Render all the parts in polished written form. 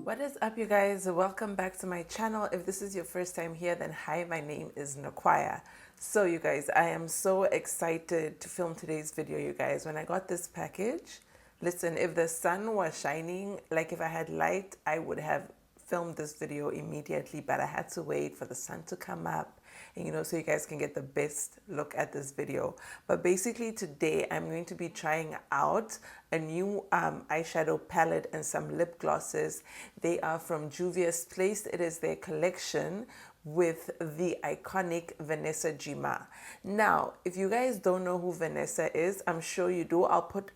What is up, you guys? Welcome back to my channel. If this is your first time here, then hi, my name is Nekwaya. So you guys, I am so excited to film today's video, you guys. When I got this package, listen, if the sun was shining, like if I had light, I would have filmed this video immediately, but I had to wait for the sun to come up, and so you guys can get the best look at this video. But basically today I'm going to be trying out a new eyeshadow palette and some lip glosses. They are from Juvia's place. It is their collection with the iconic Vanessa Jima. Now, if you guys don't know who Vanessa is, I'm sure you do. I'll put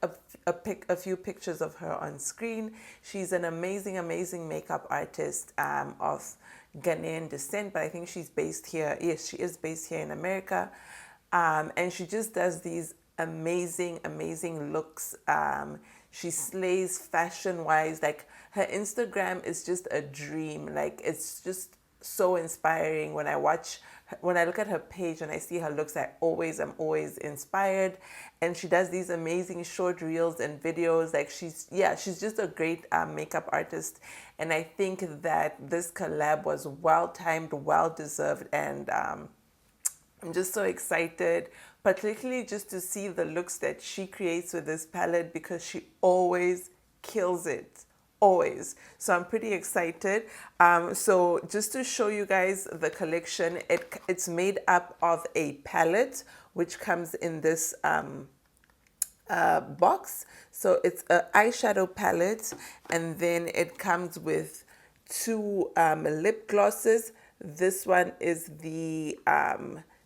a few pictures of her on screen. She's an amazing makeup artist of Ghanaian descent, but I think she's based here. Yes, she is based here in America. And she just does these amazing looks. She slays fashion-wise. Like, her Instagram is just a dream. Like, it's just so inspiring. When I look at her page and I see her looks, I'm always inspired. And she does these amazing short reels and videos. Like, she's just a great makeup artist. And I think that this collab was well-timed, well-deserved, and I'm just so excited, particularly just to see the looks that she creates with this palette, because she always kills it. Always. So I'm pretty excited. So just to show you guys the collection, it's made up of a palette which comes in this box. So it's an eyeshadow palette, and then it comes with two lip glosses. This one is the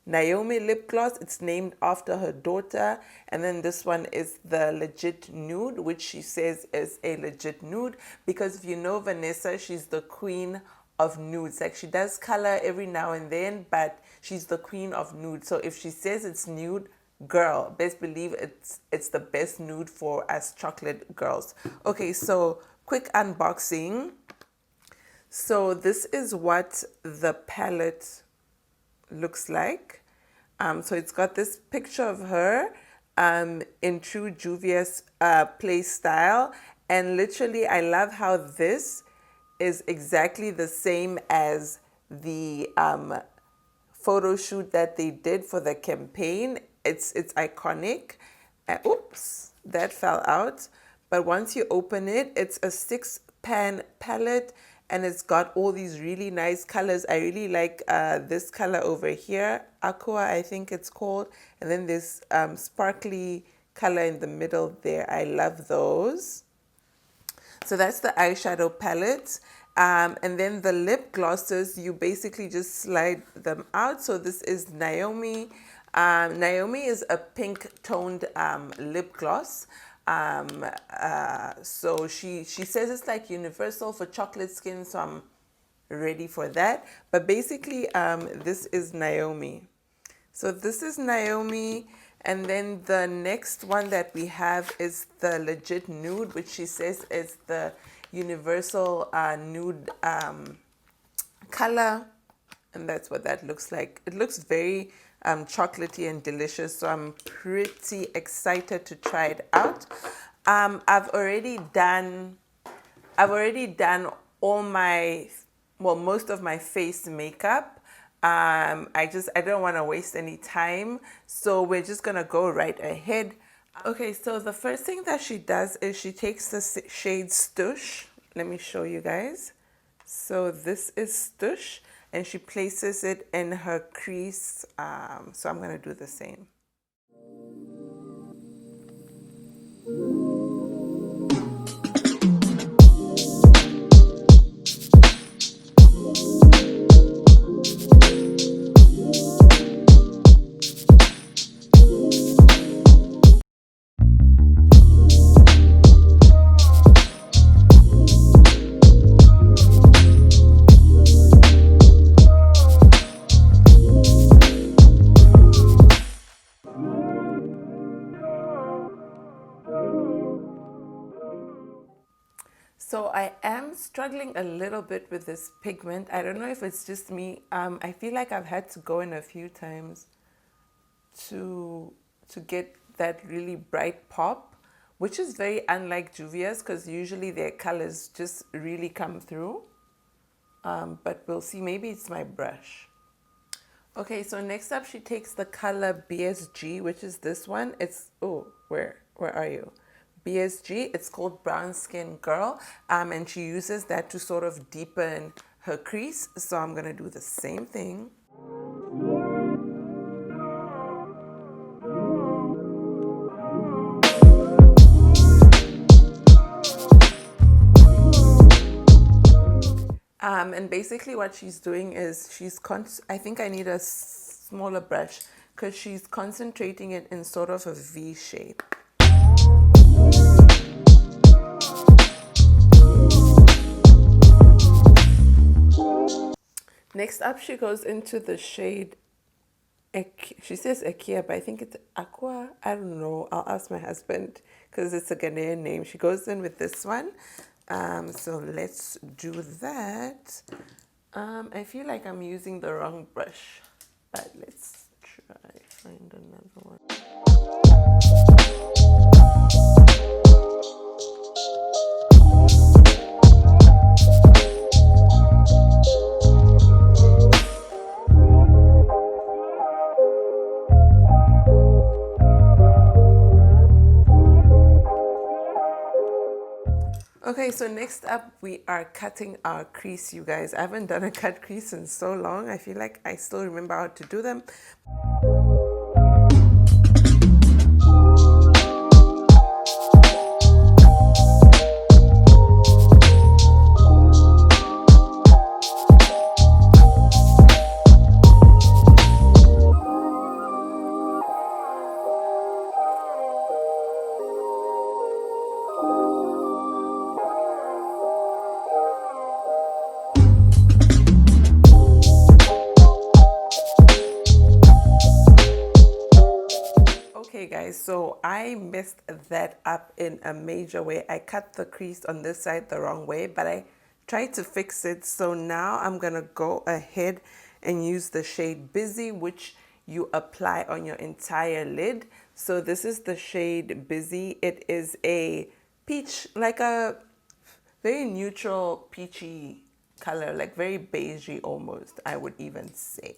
Naomi lip gloss. It's named after her daughter. And then this one is the Legit Nude, which she says is a legit nude, because if you know Vanessa, she's the queen of nudes. Like, she does color every now and then, but she's the queen of nude. So if she says it's nude, girl, best believe it's the best nude for us chocolate girls. Okay, so quick unboxing. So this is what the palette looks like. So it's got this picture of her in true Juvia's play style, and literally I love how this is exactly the same as the photo shoot that they did for the campaign. It's iconic. Oops, that fell out. But once you open it, it's a 6-pan palette, and it's got all these really nice colors. I really like this color over here, Aqua, I think it's called. And then this sparkly color in the middle there. I love those. So that's the eyeshadow palette. And then the lip glosses, you basically just slide them out. So this is Naomi. Naomi is a pink toned lip gloss. So she says it's like universal for chocolate skin, so I'm ready for that. But basically, this is Naomi. So this is Naomi, and then the next one that we have is the Legit Nude, which she says is the universal nude color, and that's what that looks like. It looks very chocolatey and delicious, so I'm pretty excited to try it out. I've already done all my, well, most of my face makeup. I don't want to waste any time, so we're just gonna go right ahead. Okay, so the first thing that she does is she takes the shade Stush. Let me show you guys. So this is Stush, and she places it in her crease. So I'm gonna do the same. So I am struggling a little bit with this pigment. I don't know if it's just me. I feel like I've had to go in a few times to get that really bright pop which is very unlike Juvia's because usually their colors just really come through. But we'll see, maybe it's my brush. Okay, so next up she takes the color BSG, which is this one. It's, oh, where are you? BSG, it's called Brown Skin Girl, and she uses that to sort of deepen her crease. So I'm gonna do the same thing. And basically what she's doing is I think I need a smaller brush because she's concentrating it in sort of a V shape. Next up, she goes into the shade, she says Akia, but I think it's Aqua. I don't know. I'll ask my husband because it's a Ghanaian name. She goes in with this one. So let's do that. I feel like I'm using the wrong brush, but let's try find another one. Okay, so next up we are cutting our crease, you guys. I haven't done a cut crease in so long. I feel like I still remember how to do them. Okay guys, so I messed that up in a major way. I cut the crease on this side the wrong way, but I tried to fix it. So now I'm gonna go ahead and use the shade Busy, which you apply on your entire lid. So this is the shade Busy. It is a peach, like a very neutral peachy color, like very beigey almost, I would even say.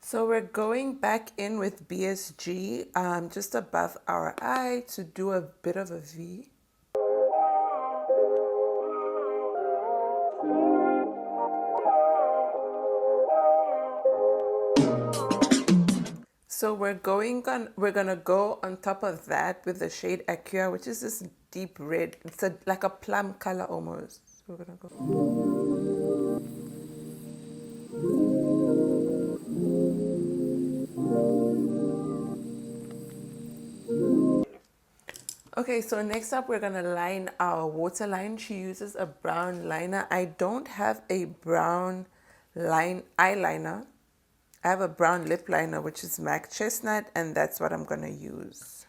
So we're going back in with BSG just above our eye to do a bit of a V. So we're gonna go on top of that with the shade Aqua, which is this deep red. It's like a plum color almost. So we're gonna go. Okay, so next up we're gonna line our waterline. She uses a brown liner. I don't have a brown eyeliner. I have a brown lip liner, which is MAC Chestnut, and that's what I'm gonna use.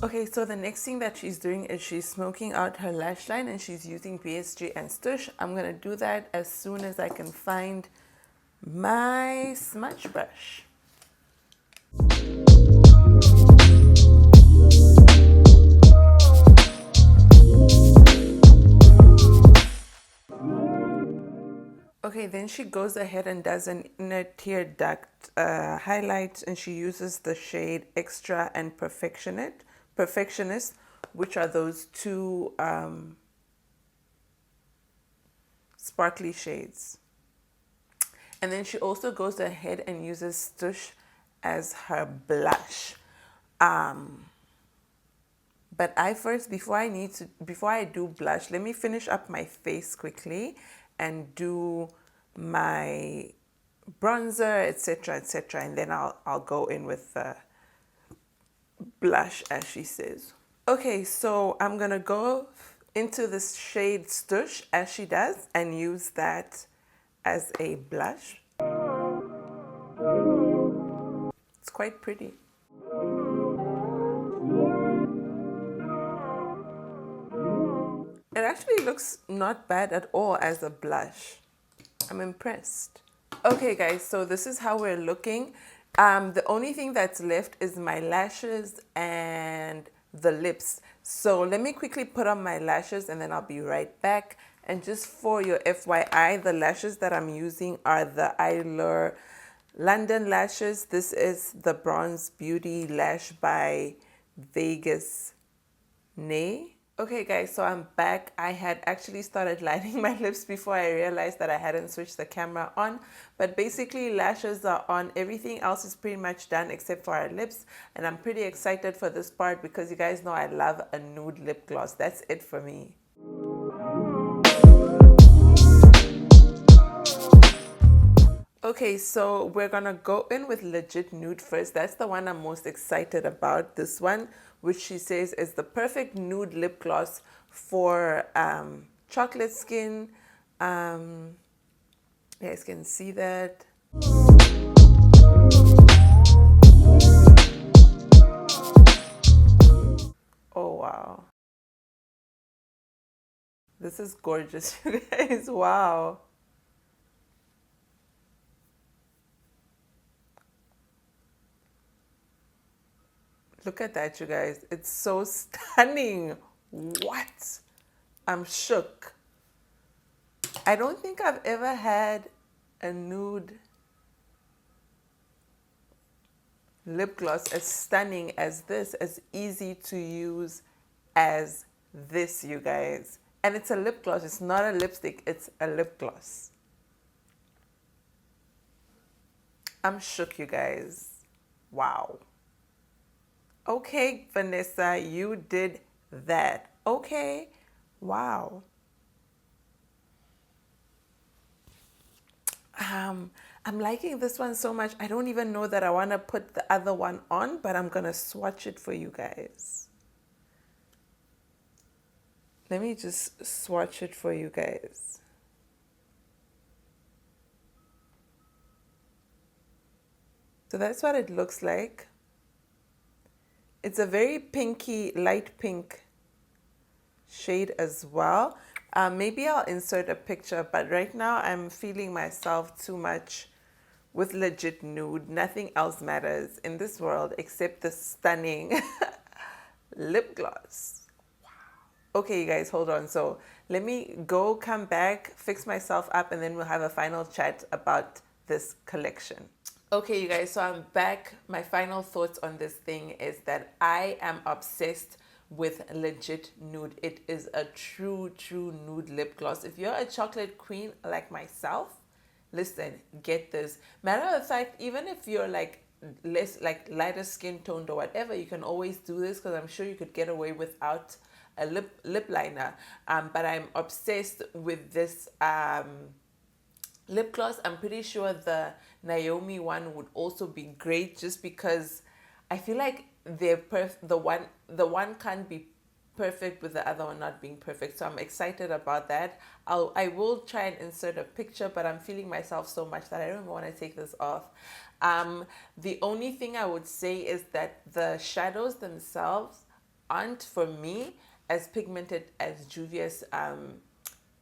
Okay, so the next thing that she's doing is she's smoking out her lash line and she's using BSG and Stush. I'm going to do that as soon as I can find my smudge brush. Okay, then she goes ahead and does an inner tear duct highlight, and she uses the shade Extra and Perfectionist, which are those two sparkly shades. And then she also goes ahead and uses Stush as her blush. But before I do blush, let me finish up my face quickly and do my bronzer, etc., etc., and then I'll go in with the blush, as she says. Okay, so I'm gonna go into this shade Stush as she does and use that as a blush. It's quite pretty. It actually looks not bad at all as a blush. I'm impressed. Okay guys, so this is how we're looking. The only thing that's left is my lashes and the lips. So let me quickly put on my lashes and then I'll be right back. And just for your FYI, the lashes that I'm using are the Iileka London lashes. This is the Bronze Beauty Lash by Vegas Nay. Okay guys, so I'm back. I had actually started lining my lips before I realized that I hadn't switched the camera on. But basically lashes are on. Everything else is pretty much done except for our lips. And I'm pretty excited for this part because you guys know I love a nude lip gloss. That's it for me. Okay, so we're gonna go in with Legit Nude first. That's the one I'm most excited about. This one, which she says is the perfect nude lip gloss for chocolate skin. You guys can see that. Oh wow. This is gorgeous, you guys. Wow. Look at that, you guys. It's so stunning. What? I'm shook. I don't think I've ever had a nude lip gloss as stunning as this, as easy to use as this, you guys. And it's a lip gloss. It's not a lipstick. It's a lip gloss. I'm shook, you guys. Wow. Okay, Vanessa, you did that. Okay. Wow. I'm liking this one so much. I don't even know that I want to put the other one on, but I'm going to swatch it for you guys. Let me just swatch it for you guys. So that's what it looks like. It's a very pinky, light pink shade as well. Maybe I'll insert a picture, but right now I'm feeling myself too much with Legit Nude. Nothing else matters in this world except the stunning lip gloss. Wow. Okay, you guys, hold on. So let me go, come back, fix myself up, and then we'll have a final chat about this collection. Okay, you guys, so I'm back. My final thoughts on this thing is that I am obsessed with Legit Nude. It is a true nude lip gloss. If you're a chocolate queen like myself, listen, get this. Matter of fact, even if you're like less, like lighter skin toned or whatever, you can always do this because I'm sure you could get away without a lip liner. But I'm obsessed with this lip gloss. I'm pretty sure the Naomi one would also be great, just because I feel like they're the one can't be perfect with the other one not being perfect. So I'm excited about that. I will try and insert a picture, but I'm feeling myself so much that I don't even want to take this off. The only thing I would say is that the shadows themselves aren't, for me, as pigmented as Juvia's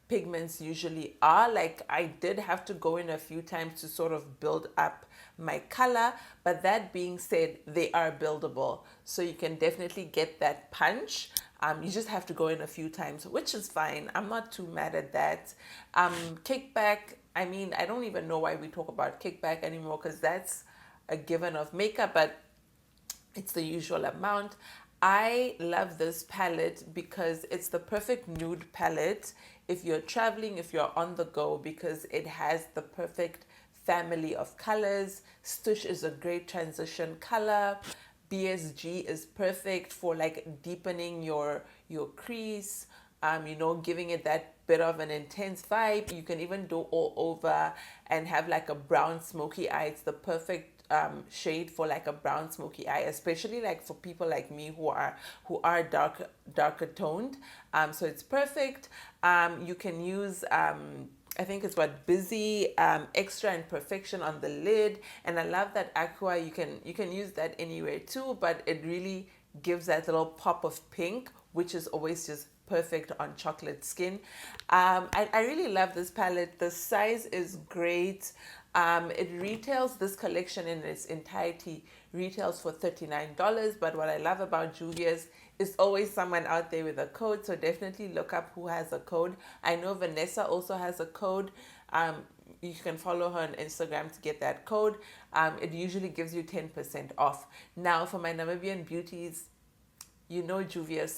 pigments usually are. Like, I did have to go in a few times to sort of build up my color, but that being said, they are buildable, so you can definitely get that punch. You just have to go in a few times, which is fine. I'm not too mad at that. Kickback, I mean, I don't even know why we talk about kickback anymore, because that's a given of makeup, but it's the usual amount. I love this palette because it's the perfect nude palette if you're traveling, if you're on the go, because it has the perfect family of colors. Stush is a great transition color. BSG is perfect for like deepening your crease, you know, giving it that bit of an intense vibe. You can even do all over and have like a brown smoky eye. It's the perfect shade for like a brown smoky eye, especially like for people like me who are darker toned. So it's perfect. You can use I think it's what busy, extra and perfection on the lid, and I love that aqua. You can use that anywhere too, but it really gives that little pop of pink, which is always just perfect on chocolate skin. I really love this palette. The size is great. It retails, this collection in its entirety retails for $39, but what I love about Juvia's is always someone out there with a code, so definitely look up who has a code. I know Vanessa also has a code. You can follow her on Instagram to get that code. It usually gives you 10% off. That for my Namibian beauties, you know, Juvia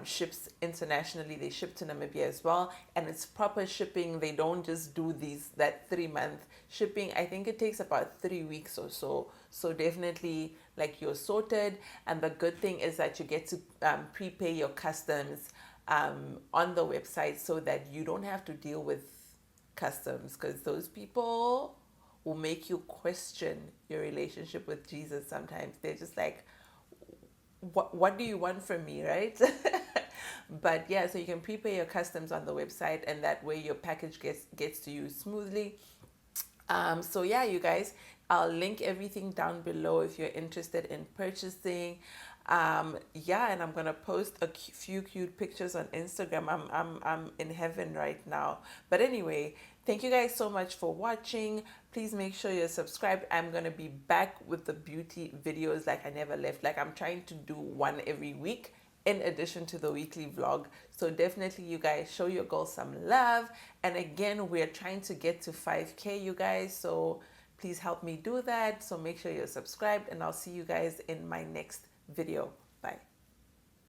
ships internationally. They ship to Namibia as well, and it's proper shipping. They don't just do that 3-month shipping. I think it takes about 3 weeks or so. So definitely, like, you're sorted. And the good thing is that you get to prepay your customs on the website, so that you don't have to deal with customs, because those people will make you question your relationship with Jesus. Sometimes they're just like, what do you want from me, right? But yeah, so you can prepay your customs on the website, and that way your package gets to you smoothly. So yeah, you guys, I'll link everything down below if you're interested in purchasing. Yeah, and I'm gonna post a few cute pictures on Instagram. I'm in heaven right now. But anyway, thank you guys so much for watching. Please make sure you're subscribed. I'm gonna be back with the beauty videos like I never left. Like, I'm trying to do one every week in addition to the weekly vlog. So definitely, you guys, show your girls some love. And again, we're trying to get to 5K, you guys. So please help me do that. So make sure you're subscribed, and I'll see you guys in my next video. Bye.